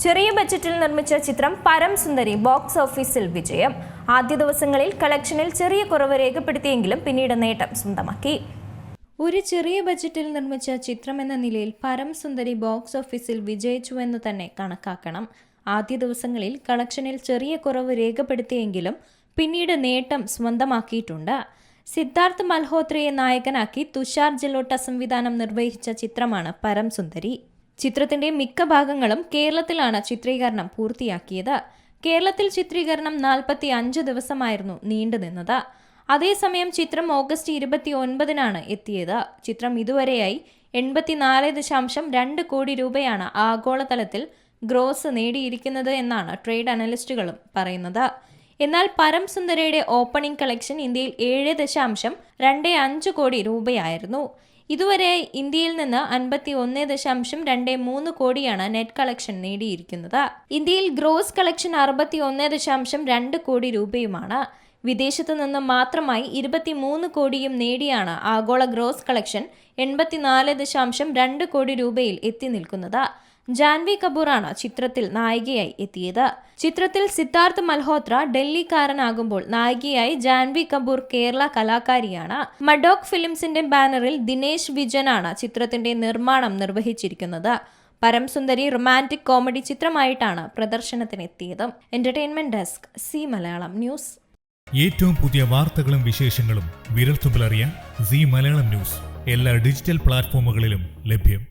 ചെറിയ ബജറ്റിൽ നിർമ്മിച്ച ചിത്രം പരം സുന്ദരി ബോക്സ് ഓഫീസിൽ വിജയം. ആദ്യ ദിവസങ്ങളിൽ കളക്ഷനിൽ ചെറിയ കുറവ് രേഖപ്പെടുത്തിയെങ്കിലും പിന്നീട് നേട്ടം സ്വന്തമാക്കി. ഒരു ചെറിയ ബജറ്റിൽ നിർമ്മിച്ച ചിത്രമെന്ന നിലയിൽ പരം സുന്ദരി ബോക്സ് ഓഫീസിൽ വിജയിച്ചുവെന്ന് തന്നെ കണക്കാക്കണം. ആദ്യ ദിവസങ്ങളിൽ കളക്ഷനിൽ ചെറിയ കുറവ് രേഖപ്പെടുത്തിയെങ്കിലും പിന്നീട് നേട്ടം സ്വന്തമാക്കിയിട്ടുണ്ട്. സിദ്ധാർത്ഥ് മൽഹോത്രയെ നായകനാക്കി തുഷാർ ജലോട്ട സംവിധാനം നിർവഹിച്ച ചിത്രമാണ് പരം സുന്ദരി. ചിത്രത്തിന്റെ മിക്ക ഭാഗങ്ങളും കേരളത്തിലാണ് ചിത്രീകരണം പൂർത്തിയാക്കിയത്. കേരളത്തിൽ ചിത്രീകരണം 45 ദിവസമായിരുന്നു നീണ്ടുനിന്നത്. അതേസമയം ചിത്രം ഓഗസ്റ്റ് 29 എത്തിയത്. ചിത്രം ഇതുവരെയായി 84.2 കോടി രൂപയാണ് ആഗോളതലത്തിൽ ഗ്രോസ് നേടിയിരിക്കുന്നത് എന്നാണ് ട്രേഡ് അനലിസ്റ്റുകളും പറയുന്നത്. എന്നാൽ പരം സുന്ദരിയുടെ ഓപ്പണിംഗ് കളക്ഷൻ ഇന്ത്യയിൽ 7.25 കോടി രൂപയായിരുന്നു. ഇതുവരെ ഇന്ത്യയിൽ നിന്ന് 51.23 കോടിയാണ് നെറ്റ് കളക്ഷൻ നേടിയിരിക്കുന്നത്. ഇന്ത്യയിൽ ഗ്രോസ് കളക്ഷൻ 61.2 കോടി രൂപയുമാണ്. വിദേശത്തു നിന്ന് മാത്രമായി 23 കോടിയും നേടിയാണ് ആഗോള ഗ്രോസ് കളക്ഷൻ 84.2 കോടി രൂപയിൽ എത്തി നിൽക്കുന്നത്. ജാൻവി കപൂറാണ് ചിത്രത്തിൽ നായികയായി എത്തിയത്. ചിത്രത്തിൽ സിദ്ധാർത്ഥ് മൽഹോത്ര ഡൽഹിക്കാരനാകുമ്പോൾ നായികയായി ജാൻവി കപൂർ കേരള കലാകാരിയാണ്. മഡോക് ഫിലിംസിന്റെ ബാനറിൽ ദിനേശ് വിജനാണ് ചിത്രത്തിന്റെ നിർമ്മാണം നിർവഹിച്ചിരിക്കുന്നത്. പരം സുന്ദരി റൊമാൻറ്റിക് കോമഡി ചിത്രമായിട്ടാണ് പ്രദർശനത്തിനെത്തിയത്. Entertainment desk, Zee Malayalam news. ഏറ്റവും പുതിയ വാർത്തകളും വിശേഷങ്ങളും വിരൽത്തുമ്പിലറിയാൻ സി മലയാളം ന്യൂസ് എല്ലാ ഡിജിറ്റൽ പ്ലാറ്റ്ഫോമുകളിലും ലഭ്യം.